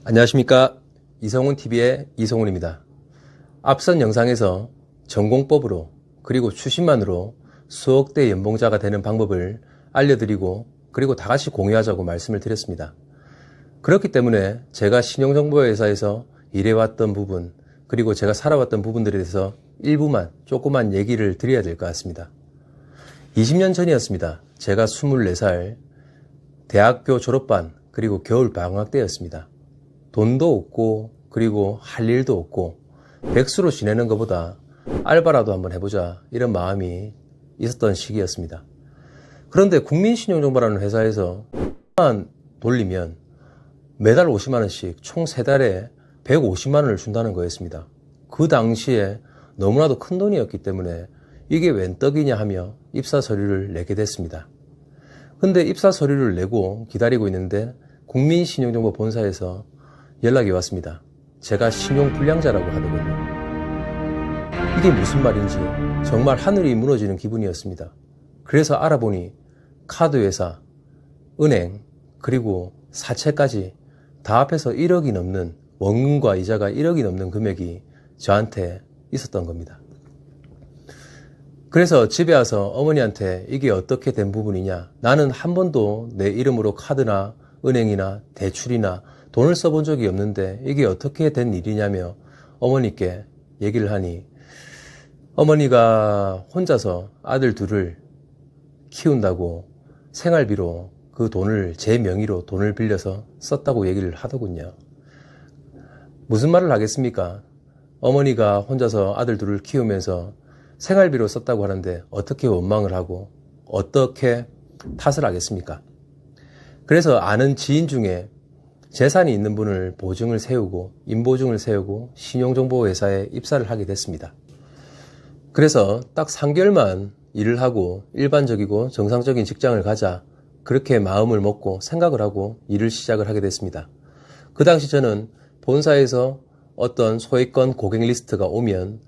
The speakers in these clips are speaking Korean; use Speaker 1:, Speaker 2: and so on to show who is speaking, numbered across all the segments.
Speaker 1: 안녕하십니까. 이성훈TV의 이성훈입니다. 앞선 영상에서 전공법으로 그리고 추심만으로 수억대 연봉자가 되는 방법을 알려드리고 그리고 다같이 공유하자고 말씀을 드렸습니다. 그렇기 때문에 제가 신용정보회사에서 일해왔던 부분 그리고 제가 살아왔던 부분들에 대해서 일부만 조그만 얘기를 드려야 될 것 같습니다. 20년 전이었습니다. 제가 24살 대학교 졸업반 그리고 겨울 방학 때였습니다. 돈도 없고 그리고 할 일도 없고 백수로 지내는 것보다 알바라도 한번 해보자 이런 마음이 있었던 시기였습니다. 그런데 국민신용정보라는 회사에서 만 돌리면 매달 50만원씩 총 3달에 150만원을 준다는 거였습니다. 그 당시에 너무나도 큰 돈이었기 때문에 이게 웬 떡이냐 하며 입사 서류를 내게 됐습니다. 근데 입사 서류를 내고 기다리고 있는데 국민신용정보 본사에서 연락이 왔습니다. 제가 신용불량자라고 하더군요. 이게 무슨 말인지 정말 하늘이 무너지는 기분이었습니다. 그래서 알아보니 카드회사, 은행, 그리고 사채까지 다 합해서 1억이 넘는 원금과 이자가 1억이 넘는 금액이 저한테 있었던 겁니다. 그래서 집에 와서 어머니한테 이게 어떻게 된 부분이냐, 나는 한 번도 내 이름으로 카드나 은행이나 대출이나 돈을 써본 적이 없는데 이게 어떻게 된 일이냐며 어머니께 얘기를 하니 어머니가 혼자서 아들 둘을 키운다고 생활비로 그 돈을 제 명의로 돈을 빌려서 썼다고 얘기를 하더군요. 무슨 말을 하겠습니까? 어머니가 혼자서 아들 둘을 키우면서 생활비로 썼다고 하는데 어떻게 원망을 하고 어떻게 탓을 하겠습니까? 그래서 아는 지인 중에 재산이 있는 분을 보증을 세우고 인보증을 세우고 신용정보회사에 입사를 하게 됐습니다. 그래서 딱 3개월만 일을 하고 일반적이고 정상적인 직장을 가자 그렇게 마음을 먹고 생각을 하고 일을 시작을 하게 됐습니다. 그 당시 저는 본사에서 어떤 소액건 고객 리스트가 오면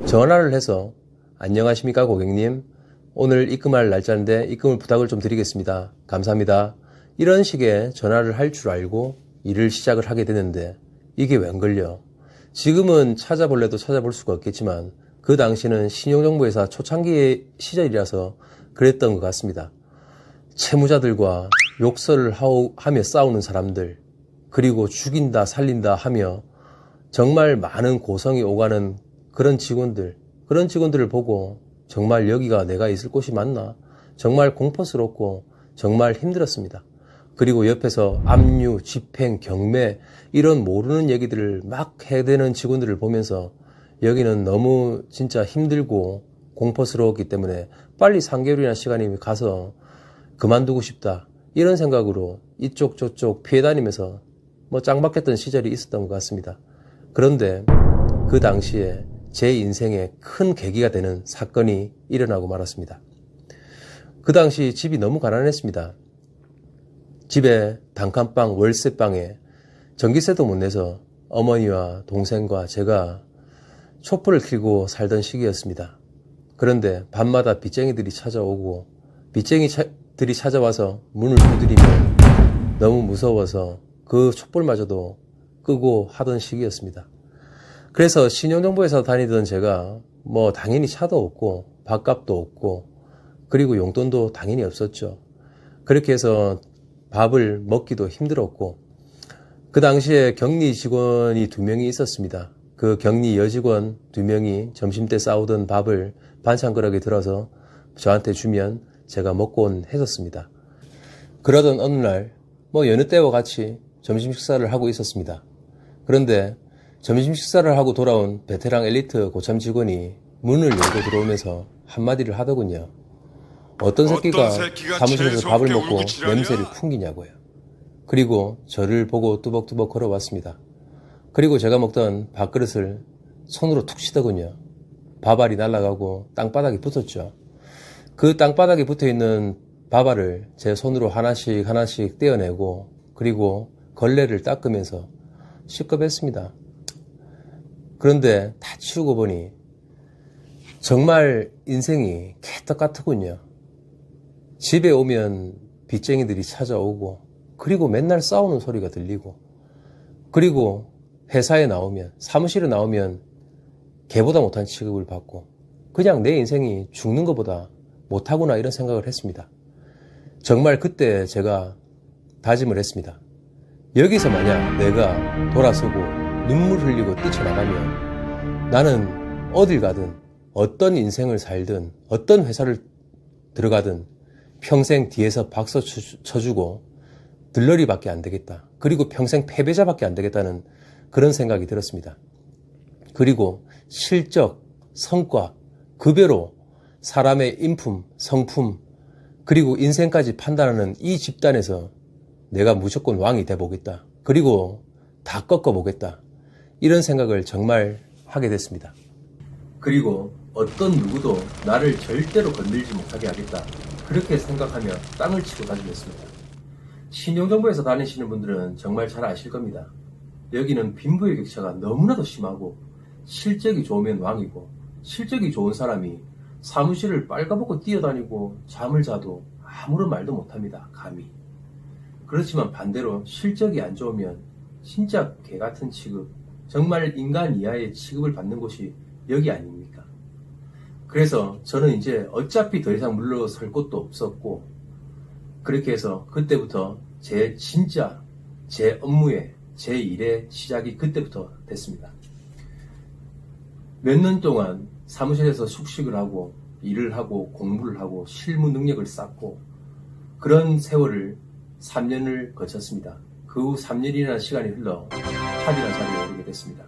Speaker 1: 전화를 해서 안녕하십니까 고객님, 오늘 입금할 날짜인데 입금을 부탁을 좀 드리겠습니다. 감사합니다. 이런 식의 전화를 할 줄 알고 일을 시작을 하게 되는데 이게 웬걸요? 지금은 찾아볼래도 찾아볼 수가 없겠지만 그 당시는 신용정보회사 초창기 시절이라서 그랬던 것 같습니다. 채무자들과 욕설을 하며 싸우는 사람들, 그리고 죽인다 살린다 하며 정말 많은 고성이 오가는 그런 직원들을 보고 정말 여기가 내가 있을 곳이 맞나? 정말 공포스럽고 정말 힘들었습니다. 그리고 옆에서 압류, 집행, 경매 이런 모르는 얘기들을 막 해대는 직원들을 보면서 여기는 너무 진짜 힘들고 공포스러웠기 때문에 빨리 3개월이나 시간이 가서 그만두고 싶다 이런 생각으로 이쪽 저쪽 피해 다니면서 짱박했던 시절이 있었던 것 같습니다. 그런데 그 당시에 제 인생에 큰 계기가 되는 사건이 일어나고 말았습니다. 그 당시 집이 너무 가난했습니다. 집에 단칸방 월세방에 전기세도 못 내서 어머니와 동생과 제가 촛불을 켜고 살던 시기였습니다. 그런데 밤마다 빚쟁이들이 찾아오고 빚쟁이들이 찾아와서 문을 두드리면 너무 무서워서 그 촛불마저도 끄고 하던 시기였습니다. 그래서 신용정보회사 다니던 제가 당연히 차도 없고 밥값도 없고 그리고 용돈도 당연히 없었죠. 그렇게 해서 밥을 먹기도 힘들었고 그 당시에 격리 직원이 2명이 있었습니다. 그 격리 여직원 2명이 점심때 싸우던 밥을 반찬그릇에 들어서 저한테 주면 제가 먹곤 했었습니다. 그러던 어느 날 여느 때와 같이 점심 식사를 하고 있었습니다. 그런데 점심 식사를 하고 돌아온 베테랑 엘리트 고참 직원이 문을 열고 들어오면서 한마디를 하더군요. 어떤 새끼가 사무실에서 밥을 먹고 냄새를 풍기냐고요. 그리고 저를 보고 뚜벅뚜벅 걸어왔습니다. 그리고 제가 먹던 밥그릇을 손으로 툭 치더군요. 밥알이 날아가고 땅바닥에 붙었죠. 그 땅바닥에 붙어있는 밥알을 제 손으로 하나씩 하나씩 떼어내고 그리고 걸레를 닦으면서 시급했습니다. 그런데 다 치우고 보니 정말 인생이 개떡 같더군요. 집에 오면 빚쟁이들이 찾아오고 그리고 맨날 싸우는 소리가 들리고 그리고 회사에 나오면, 사무실에 나오면 개보다 못한 취급을 받고 그냥 내 인생이 죽는 것보다 못하구나 이런 생각을 했습니다. 정말 그때 제가 다짐을 했습니다. 여기서 만약 내가 돌아서고 눈물 흘리고 뛰쳐나가면 나는 어딜 가든 어떤 인생을 살든 어떤 회사를 들어가든 평생 뒤에서 박수 쳐주고 들러리밖에 안 되겠다. 그리고 평생 패배자밖에 안 되겠다는 그런 생각이 들었습니다. 그리고 실적, 성과, 급여로 사람의 인품, 성품, 그리고 인생까지 판단하는 이 집단에서 내가 무조건 왕이 돼보겠다. 그리고 다 꺾어보겠다. 이런 생각을 정말 하게 됐습니다. 그리고 어떤 누구도 나를 절대로 건들지 못하게 하겠다. 그렇게 생각하며 땅을 치고 다니겠습니다. 신용정보에서 다니시는 분들은 정말 잘 아실 겁니다. 여기는 빈부의 격차가 너무나도 심하고 실적이 좋으면 왕이고 실적이 좋은 사람이 사무실을 빨가벗고 뛰어다니고 잠을 자도 아무런 말도 못합니다. 감히. 그렇지만 반대로 실적이 안 좋으면 진짜 개같은 취급, 정말 인간 이하의 취급을 받는 곳이 여기 아닙니까? 그래서 저는 이제 어차피 더 이상 물러설 곳도 없었고 그렇게 해서 그때부터 제 업무의 제 일의 시작이 그때부터 됐습니다. 몇 년 동안 사무실에서 숙식을 하고 일을 하고 공부를 하고 실무 능력을 쌓고 그런 세월을 3년을 거쳤습니다. 그 후 3년이라는 시간이 흘러 탑이라는 자리에 오르게 됐습니다.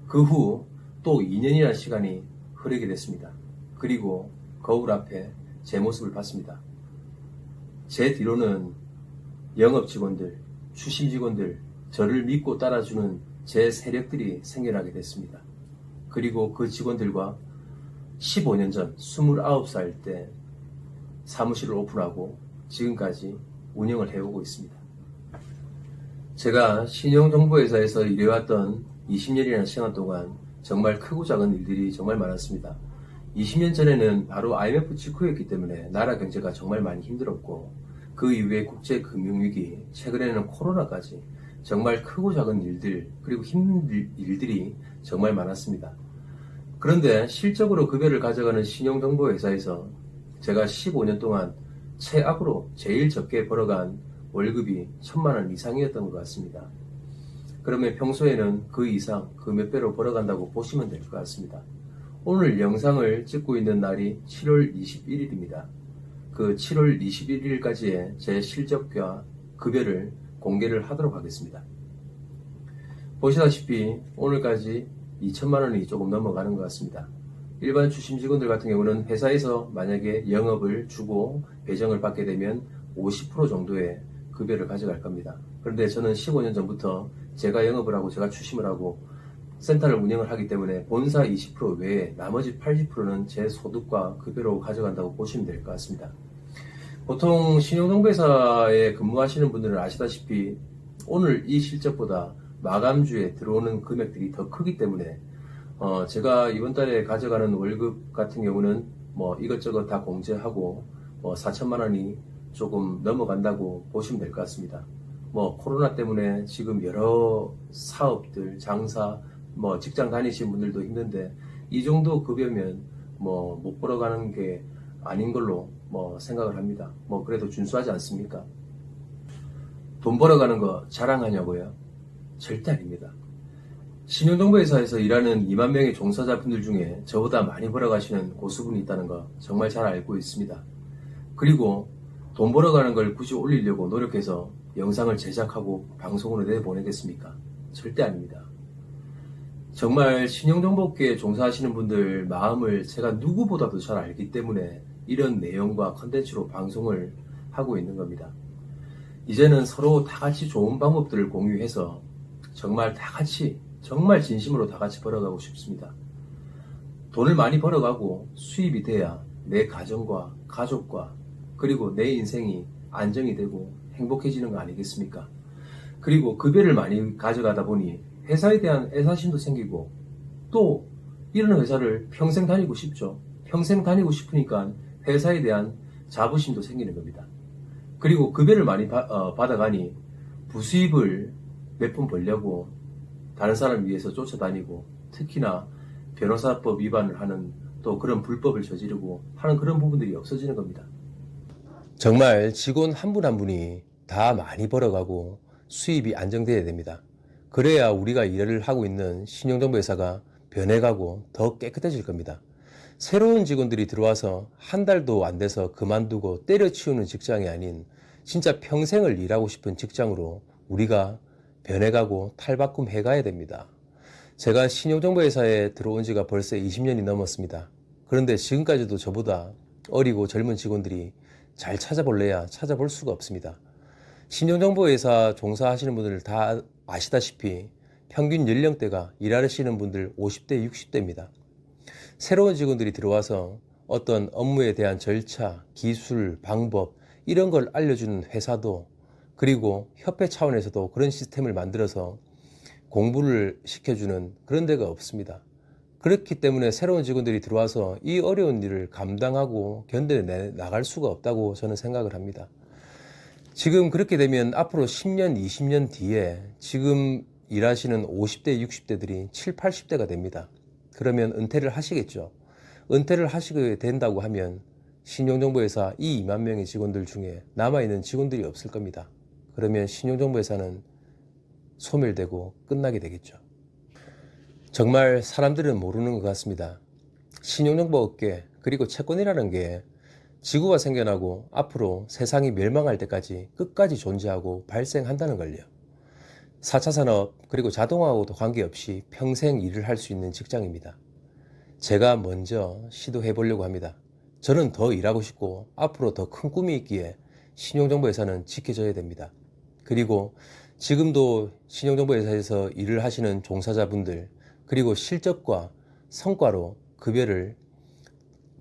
Speaker 1: 그 후 또 2년이라는 시간이 흐르게 됐습니다. 그리고 거울 앞에 제 모습을 봤습니다. 제 뒤로는 영업 직원들, 추심 직원들, 저를 믿고 따라주는 제 세력들이 생겨나게 됐습니다. 그리고 그 직원들과 15년 전 29살 때 사무실을 오픈하고 지금까지 운영을 해오고 있습니다. 제가 신용정보회사에서 일해왔던 20년이라는 시간 동안 정말 크고 작은 일들이 정말 많았습니다. 20년 전에는 바로 IMF 직후였기 때문에 나라 경제가 정말 많이 힘들었고 그 이후에 국제금융위기, 최근에는 코로나까지 정말 크고 작은 일들 그리고 힘든 일들이 정말 많았습니다. 그런데 실적으로 급여를 가져가는 신용정보회사에서 제가 15년 동안 최악으로 제일 적게 벌어간 월급이 1,000만 원 이상이었던 것 같습니다. 그러면 평소에는 그 이상, 그 몇 배로 벌어간다고 보시면 될 것 같습니다. 오늘 영상을 찍고 있는 날이 7월 21일입니다. 그 7월 21일까지의 제 실적과 급여를 공개를 하도록 하겠습니다. 보시다시피 오늘까지 2천만 원이 조금 넘어가는 것 같습니다. 일반 추심 직원들 같은 경우는 회사에서 만약에 영업을 주고 배정을 받게 되면 50% 정도의 급여를 가져갈 겁니다. 그런데 저는 15년 전부터 제가 영업을 하고 제가 추심을 하고 센터를 운영을 하기 때문에 본사 20% 외에 나머지 80%는 제 소득과 급여로 가져간다고 보시면 될 것 같습니다. 보통 신용정보회사에 근무하시는 분들은 아시다시피 오늘 이 실적보다 마감주에 들어오는 금액들이 더 크기 때문에 제가 이번 달에 가져가는 월급 같은 경우는 뭐 이것저것 다 공제하고 4천만 원이 조금 넘어간다고 보시면 될 것 같습니다. 뭐 코로나 때문에 지금 여러 사업들, 장사, 뭐 직장 다니시는 분들도 힘든데 이 정도 급여면 뭐 못 벌어가는 게 아닌 걸로 뭐 생각을 합니다. 뭐 그래도 준수하지 않습니까? 돈 벌어가는 거 자랑하냐고요? 절대 아닙니다. 신용정보회사에서 일하는 2만 명의 종사자분들 중에 저보다 많이 벌어가시는 고수분이 있다는 거 정말 잘 알고 있습니다. 그리고 돈 벌어가는 걸 굳이 올리려고 노력해서 영상을 제작하고 방송으로 내보내겠습니까? 절대 아닙니다. 정말 신용정보업계에 종사하시는 분들 마음을 제가 누구보다도 잘 알기 때문에 이런 내용과 컨텐츠로 방송을 하고 있는 겁니다. 이제는 서로 다 같이 좋은 방법들을 공유해서 정말 다 같이 정말 진심으로 다 같이 벌어가고 싶습니다. 돈을 많이 벌어가고 수입이 돼야 내 가정과 가족과 그리고 내 인생이 안정이 되고 행복해지는 거 아니겠습니까? 그리고 급여를 많이 가져가다 보니 회사에 대한 애사심도 생기고 또 이런 회사를 평생 다니고 싶죠. 평생 다니고 싶으니까 회사에 대한 자부심도 생기는 겁니다. 그리고 급여를 많이 받아가니 부수입을 몇 푼 벌려고 다른 사람 위해서 쫓아다니고 특히나 변호사법 위반을 하는 또 그런 불법을 저지르고 하는 그런 부분들이 없어지는 겁니다. 정말 직원 한 분 한 분이 다 많이 벌어가고 수입이 안정돼야 됩니다. 그래야 우리가 일을 하고 있는 신용정보회사가 변해가고 더 깨끗해질 겁니다. 새로운 직원들이 들어와서 한 달도 안 돼서 그만두고 때려치우는 직장이 아닌 진짜 평생을 일하고 싶은 직장으로 우리가 변해가고 탈바꿈해가야 됩니다. 제가 신용정보회사에 들어온 지가 벌써 20년이 넘었습니다. 그런데 지금까지도 저보다 어리고 젊은 직원들이 잘 찾아볼래야 찾아볼 수가 없습니다. 신용정보회사 종사하시는 분들 다 아시다시피 평균 연령대가 일하시는 분들 50대, 60대입니다. 새로운 직원들이 들어와서 어떤 업무에 대한 절차, 기술, 방법 이런 걸 알려주는 회사도 그리고 협회 차원에서도 그런 시스템을 만들어서 공부를 시켜주는 그런 데가 없습니다. 그렇기 때문에 새로운 직원들이 들어와서 이 어려운 일을 감당하고 견뎌내 나갈 수가 없다고 저는 생각을 합니다. 지금 그렇게 되면 앞으로 10년, 20년 뒤에 지금 일하시는 50대, 60대들이 7, 80대가 됩니다. 그러면 은퇴를 하시겠죠. 은퇴를 하시게 된다고 하면 신용정보회사 이 2만 명의 직원들 중에 남아있는 직원들이 없을 겁니다. 그러면 신용정보회사는 소멸되고 끝나게 되겠죠. 정말 사람들은 모르는 것 같습니다. 신용정보업계 그리고 채권이라는 게 지구가 생겨나고 앞으로 세상이 멸망할 때까지 끝까지 존재하고 발생한다는 걸요. 4차 산업 그리고 자동화하고도 관계없이 평생 일을 할 수 있는 직장입니다. 제가 먼저 시도해 보려고 합니다. 저는 더 일하고 싶고 앞으로 더 큰 꿈이 있기에 신용정보회사는 지켜져야 됩니다. 그리고 지금도 신용정보회사에서 일을 하시는 종사자분들 그리고 실적과 성과로 급여를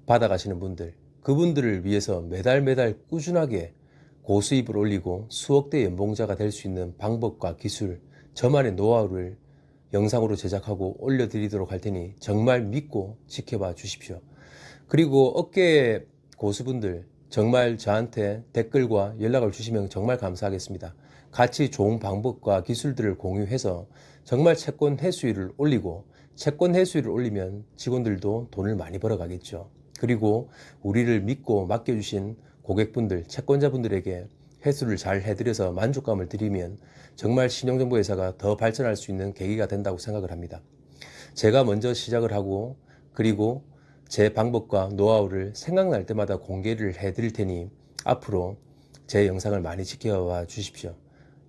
Speaker 1: 받아가시는 분들 그분들을 위해서 매달 꾸준하게 고수입을 올리고 수억대 연봉자가 될 수 있는 방법과 기술 저만의 노하우를 영상으로 제작하고 올려드리도록 할 테니 정말 믿고 지켜봐 주십시오. 그리고 업계 고수분들 정말 저한테 댓글과 연락을 주시면 정말 감사하겠습니다. 같이 좋은 방법과 기술들을 공유해서 정말 채권 회수율을 올리고 채권 회수율을 올리면 직원들도 돈을 많이 벌어가겠죠. 그리고 우리를 믿고 맡겨주신 고객분들, 채권자분들에게 회수를 잘 해드려서 만족감을 드리면 정말 신용정보회사가 더 발전할 수 있는 계기가 된다고 생각을 합니다. 제가 먼저 시작을 하고 그리고 제 방법과 노하우를 생각날 때마다 공개를 해드릴 테니 앞으로 제 영상을 많이 지켜봐 주십시오.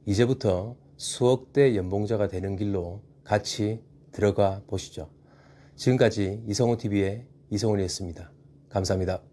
Speaker 1: 이제부터 수억대 연봉자가 되는 길로 같이 들어가 보시죠. 지금까지 이성훈TV의 이성훈이었습니다. 감사합니다.